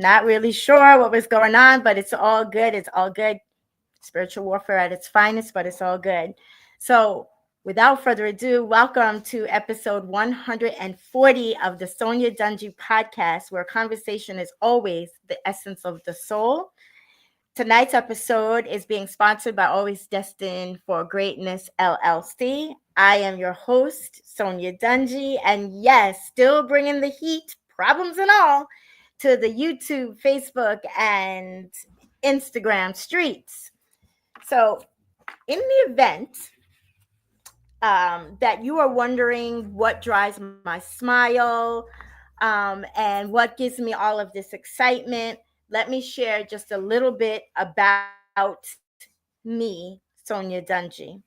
Not really sure what was going on, but it's all good. It's all good. Spiritual warfare at its finest, but it's all good. So, without further ado, welcome to episode 140 of the Sonya Dungee podcast, where conversation is always the essence of the soul. Tonight's episode is being sponsored by Always Destined for Greatness LLC. I am your host, Sonya Dungee, and yes, still bringing the heat, problems and all, to the YouTube, Facebook, and Instagram streets. So, in the event that you are wondering what drives my smile and what gives me all of this excitement, let me share just a little bit about me, Sonya Dungee.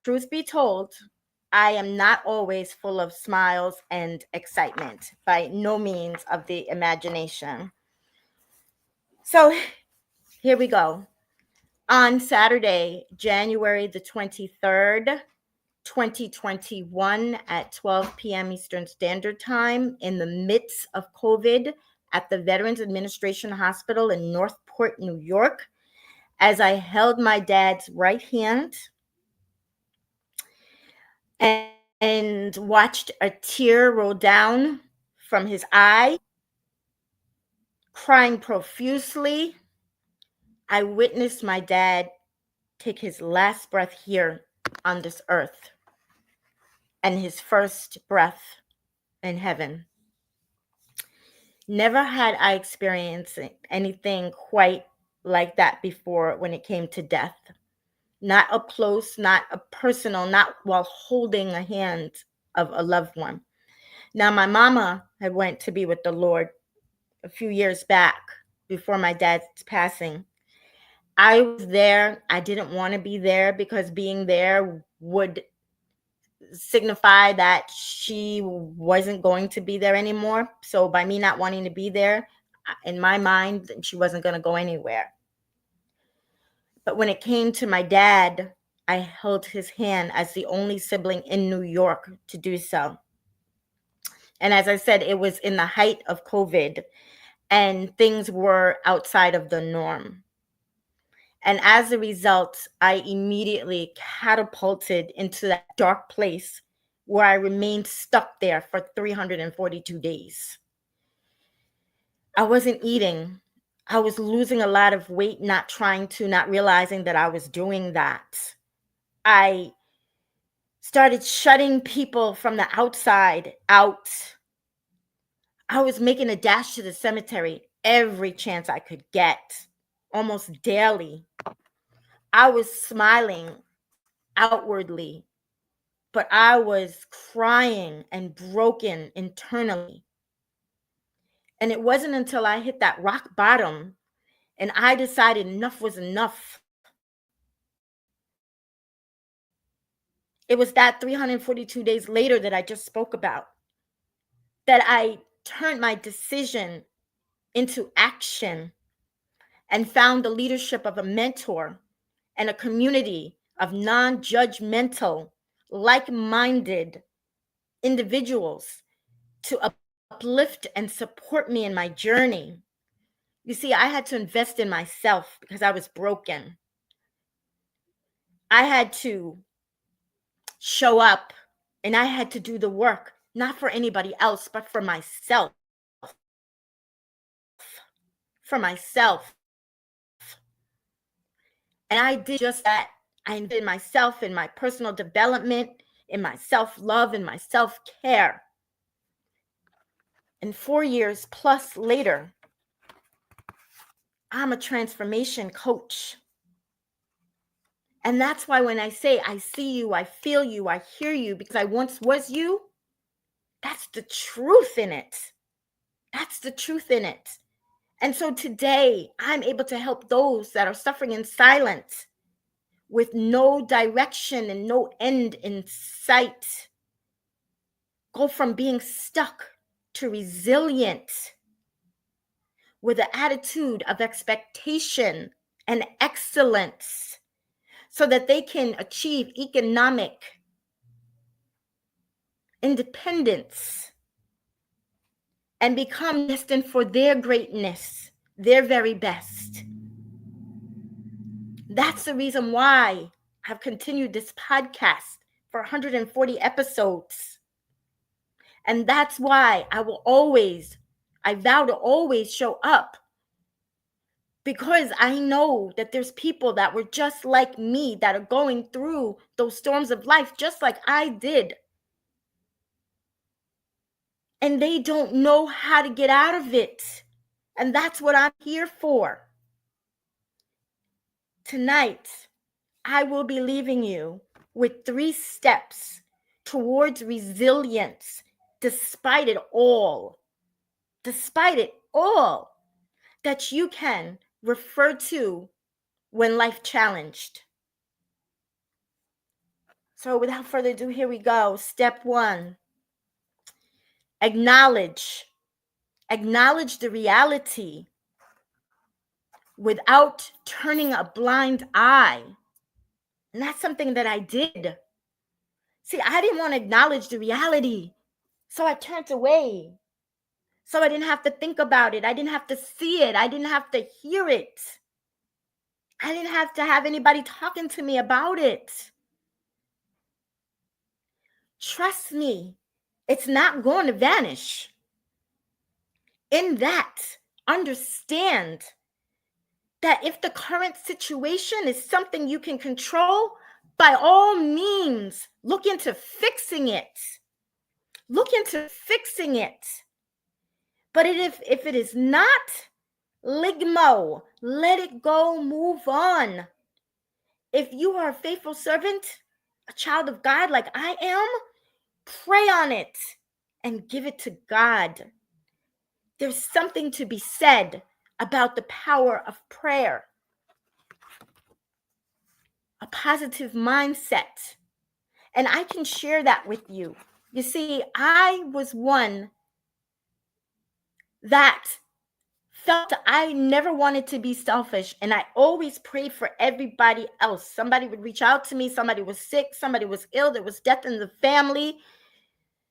Truth be told, I am not always full of smiles and excitement, by no means of the imagination. So here we go. On Saturday, January the 23rd, 2021 at 12 p.m. Eastern Standard Time, in the midst of COVID at the Veterans Administration Hospital in Northport, New York, as I held my dad's right hand and watched a tear roll down from his eye, crying profusely, I witnessed my dad take his last breath here on this earth and his first breath in heaven. Never had I experienced anything quite like that before when it came to death. Not up close, not a personal, not while holding a hand of a loved one. Now, my mama had went to be with the Lord a few years back before my dad's passing. I was there. I didn't want to be there because being there would signify that she wasn't going to be there anymore. So by me not wanting to be there, in my mind, she wasn't going to go anywhere. But when it came to my dad, I held his hand as the only sibling in New York to do so. And as I said, it was in the height of COVID and things were outside of the norm. And as a result, I immediately catapulted into that dark place where I remained stuck there for 342 days. I wasn't eating. I was losing a lot of weight, not realizing that I was doing that. I started shutting people from the outside out. I was making a dash to the cemetery every chance I could get, almost daily. I was smiling outwardly, but I was crying and broken internally. And it wasn't until I hit that rock bottom and I decided enough was enough. It was that 342 days later that I just spoke about, that I turned my decision into action and found the leadership of a mentor and a community of non-judgmental, like-minded individuals to uplift and support me in my journey. You see, I had to invest in myself because I was broken. I had to show up and I had to do the work, not for anybody else, but for myself. For myself. And I did just that. I invested in myself, in my personal development, in my self-love, in my self-care. And 4 years plus later, I'm a transformation coach. And that's why when I say I see you, I feel you, I hear you, because I once was you, that's the truth in it. That's the truth in it. And so today, I'm able to help those that are suffering in silence with no direction and no end in sight go from being stuck to resilient with an attitude of expectation and excellence so that they can achieve economic independence and become destined for their greatness, their very best. That's the reason why I've continued this podcast for 140 episodes. And that's why I vow to always show up. Because I know that there's people that were just like me that are going through those storms of life just like I did. And they don't know how to get out of it. And that's what I'm here for. Tonight, I will be leaving you with 3 steps towards resilience despite it all that you can refer to when life challenged. So without further ado, here we go. Step 1, acknowledge the reality without turning a blind eye. And that's something that I did. See, I didn't want to acknowledge the reality, so I turned away. So I didn't have to think about it. I didn't have to see it. I didn't have to hear it. I didn't have to have anybody talking to me about it. Trust me, it's not going to vanish. In that, understand that if the current situation is something you can control, by all means, look into fixing it. Look into fixing it. But if it is not, ligmo, let it go, move on. If you are a faithful servant, a child of God like I am, pray on it and give it to God. There's something to be said about the power of prayer, a positive mindset. And I can share that with you. You see, I was one that felt I never wanted to be selfish, and I always prayed for everybody else. Somebody would reach out to me, somebody was sick, somebody was ill, there was death in the family,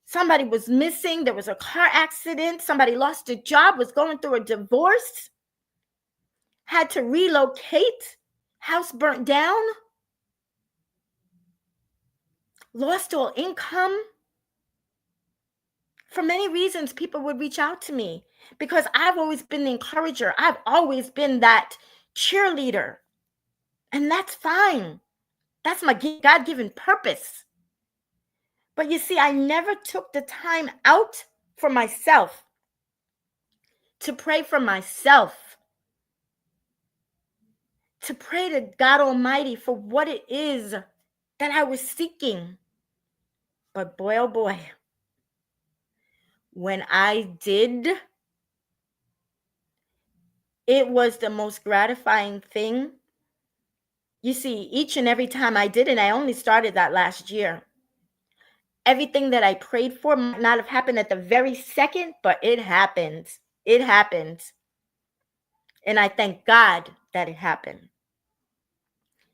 somebody was missing, there was a car accident, somebody lost a job, was going through a divorce, had to relocate, house burnt down, lost all income. For many reasons, people would reach out to me because I've always been the encourager. I've always been that cheerleader. And that's fine. That's my God-given purpose. But you see, I never took the time out for myself to pray for myself, to pray to God Almighty for what it is that I was seeking. But boy, oh boy, when I did, it was the most gratifying thing. You see, each and every time I did it, I only started that last year. Everything that I prayed for might not have happened at the very second, but it happened. It happened. And I thank God that it happened.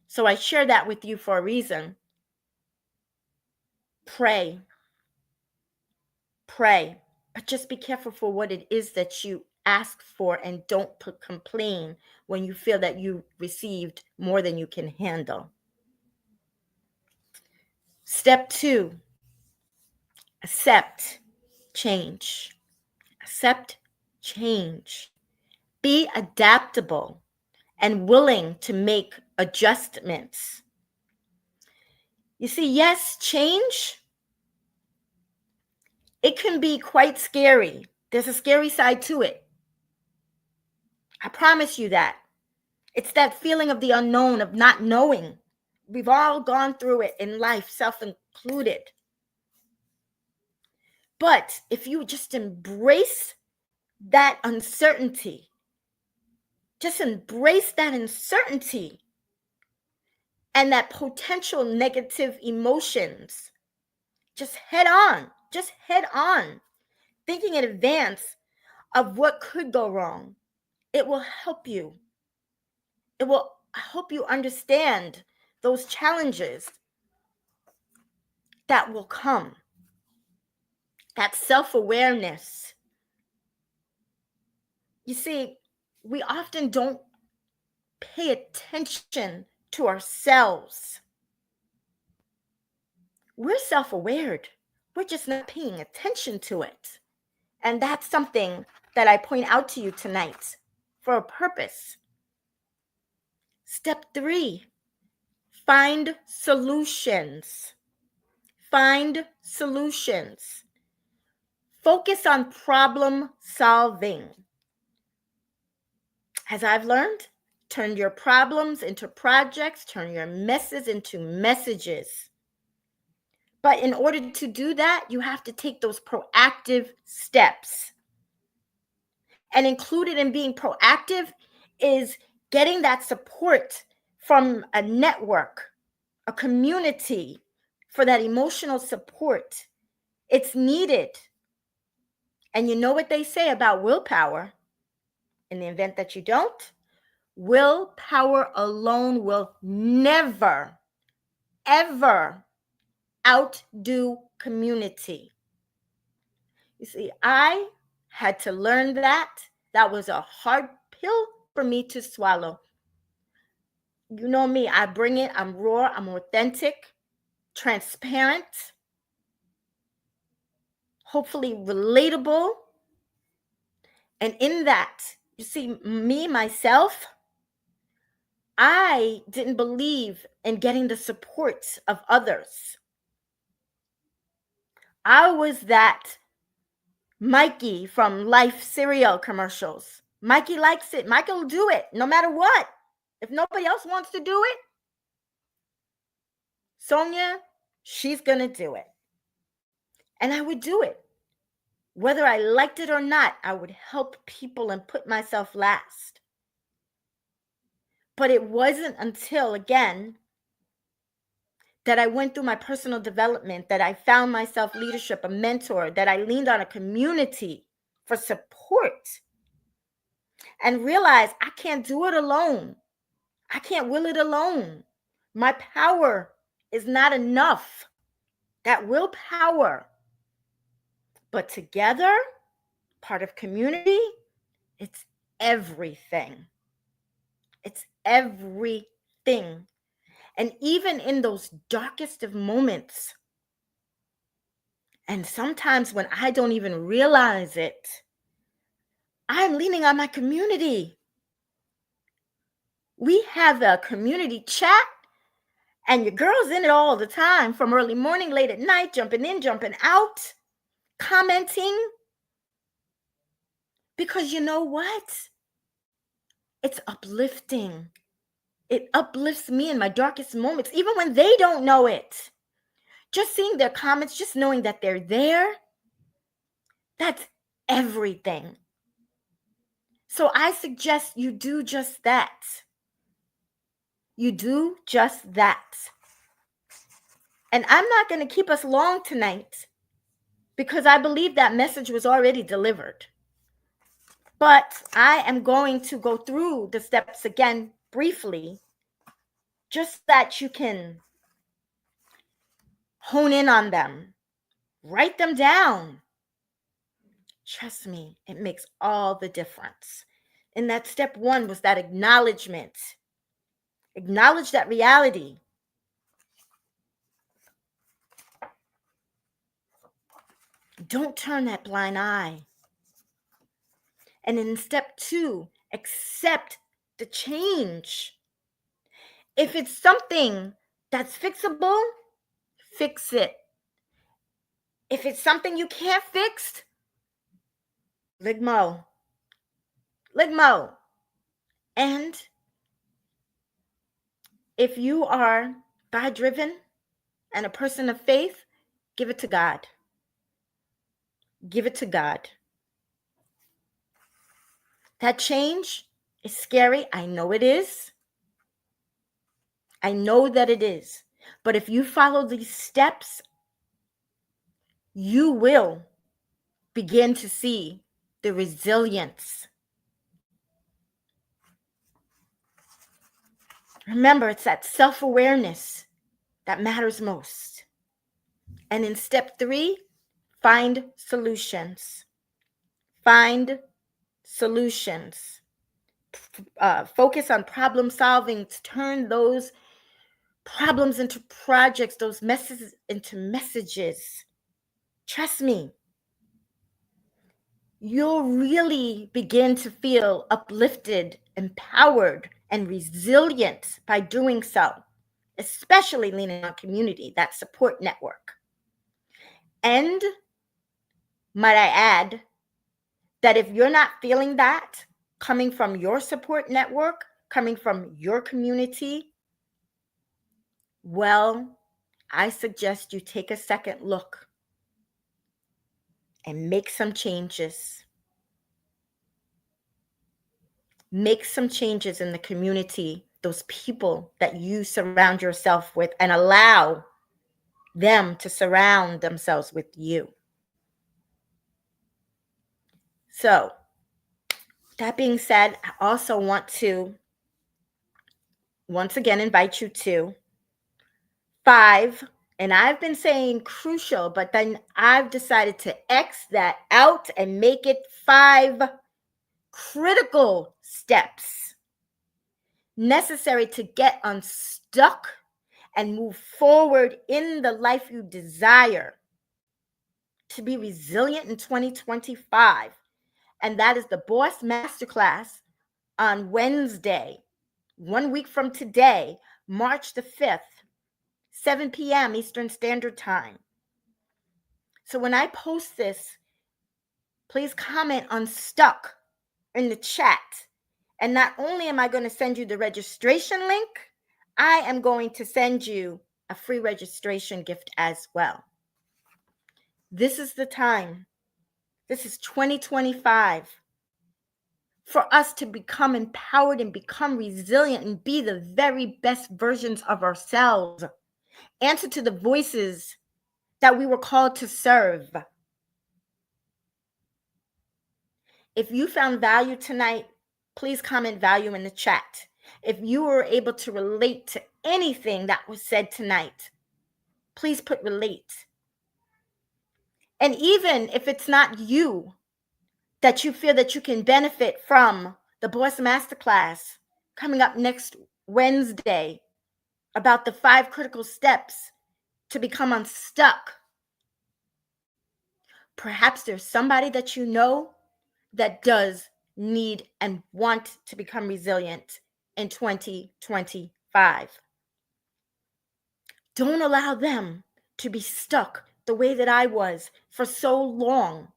So I share that with you for a reason. Pray. Pray. But just be careful for what it is that you ask for, and don't complain when you feel that you received more than you can handle. Step 2, accept change. Accept change. Be adaptable and willing to make adjustments. You see, yes, change, it can be quite scary. There's a scary side to it. I promise you that. It's that feeling of the unknown, of not knowing. We've all gone through it in life, self included. But if you just embrace that uncertainty, just embrace that uncertainty and that potential negative emotions, just head on, thinking in advance of what could go wrong. It will help you. It will help you understand those challenges that will come. That self-awareness. You see, we often don't pay attention to ourselves. We're self-aware. We're just not paying attention to it. And that's something that I point out to you tonight for a purpose. Step 3, find solutions. Find solutions. Focus on problem solving. As I've learned, turn your problems into projects, turn your messes into messages. But in order to do that, you have to take those proactive steps. And included in being proactive is getting that support from a network, a community, for that emotional support. It's needed. And you know what they say about willpower? In the event that you don't, willpower alone will never, ever outdo community. You see, I had to learn that. That was a hard pill for me to swallow. You know me, I bring it, I'm raw, I'm authentic, transparent, hopefully relatable. And in that, you see, me, myself, I didn't believe in getting the support of others. I was that Mikey from Life cereal commercials. Mikey likes it. Mikey will do it no matter what. If nobody else wants to do it, Sonya, she's going to do it. And I would do it. Whether I liked it or not, I would help people and put myself last. But it wasn't until, again, that I went through my personal development, that I found myself leadership, a mentor, that I leaned on a community for support and realized I can't do it alone. I can't will it alone. My power is not enough. That willpower. But together, part of community, it's everything. It's everything. And even in those darkest of moments, and sometimes when I don't even realize it, I'm leaning on my community. We have a community chat, and your girl's in it all the time, from early morning, late at night, jumping in, jumping out, commenting. Because you know what? It's uplifting. It uplifts me in my darkest moments, even when they don't know it. Just seeing their comments, just knowing that they're there, that's everything. So I suggest you do just that. You do just that. And I'm not going to keep us long tonight because I believe that message was already delivered. But I am going to go through the steps again briefly, just so that you can hone in on them. Write them down. Trust me, it makes all the difference. And that step 1 was that acknowledgement. Acknowledge that reality. Don't turn that blind eye. And in step 2, accept the change. If it's something that's fixable, fix it. If it's something you can't fix, ligmo. Ligmo. And if you are God-driven and a person of faith, give it to God. Give it to God. That change is scary. I know it is. I know that it is. But if you follow these steps, you will begin to see the resilience. Remember, it's that self-awareness that matters most. And in step 3, find solutions. Find solutions. Focus on problem solving to turn those problems into projects, those messages into messages. Trust me, you'll really begin to feel uplifted, empowered, and resilient by doing so, especially leaning on community, that support network. And might I add that if you're not feeling that coming from your support network, coming from your community, well, I suggest you take a second look and make some changes. Make some changes in the community, those people that you surround yourself with, and allow them to surround themselves with you. So, that being said, I also want to once again invite you to 5, and I've been saying crucial, but then I've decided to X that out and make it 5 critical steps necessary to get unstuck and move forward in the life you desire, to be resilient in 2025. And that is the Boss Masterclass on Wednesday, 1 week from today, March the 5th, 7 p.m. Eastern Standard Time. So when I post this, please comment unstuck in the chat. And not only am I going to send you the registration link, I am going to send you a free registration gift as well. This is the time. This is 2025 for us to become empowered and become resilient and be the very best versions of ourselves. Answer to the voices that we were called to serve. If you found value tonight, please comment value in the chat. If you were able to relate to anything that was said tonight, please put relate. And even if it's not you, that you feel that you can benefit from the Boss Masterclass coming up next Wednesday about the 5 critical steps to become unstuck. Perhaps there's somebody that you know that does need and want to become resilient in 2025. Don't allow them to be stuck the way that I was for so long.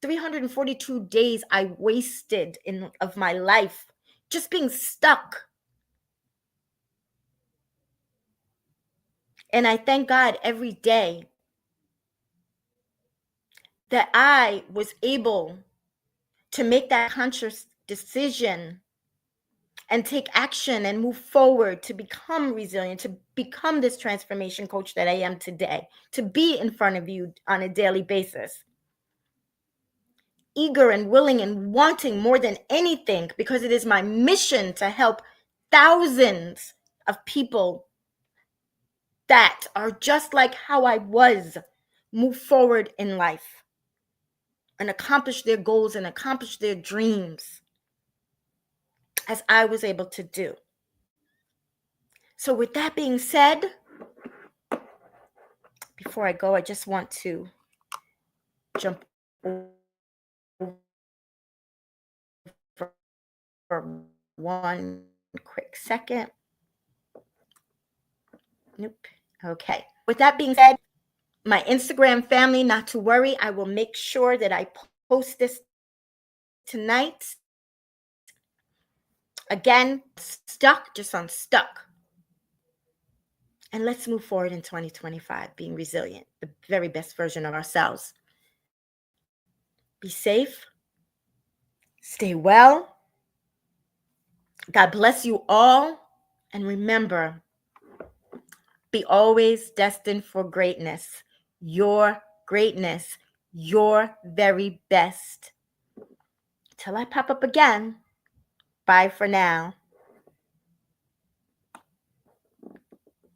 342 days I wasted of my life just being stuck. And I thank God every day that I was able to make that conscious decision and take action and move forward to become resilient, to become this transformation coach that I am today, to be in front of you on a daily basis. Eager and willing and wanting more than anything, because it is my mission to help thousands of people that are just like how I was, move forward in life and accomplish their goals and accomplish their dreams as I was able to do. So with that being said, before I go, I just want to jump for one quick second. Nope. Okay. With that being said, my Instagram family, not to worry, I will make sure that I post this tonight. Again, stuck, just unstuck. And let's move forward in 2025, being resilient, the very best version of ourselves. Be safe. Stay well. God bless you all. And remember, be always destined for greatness. Your greatness, your very best. Till I pop up again. Bye for now.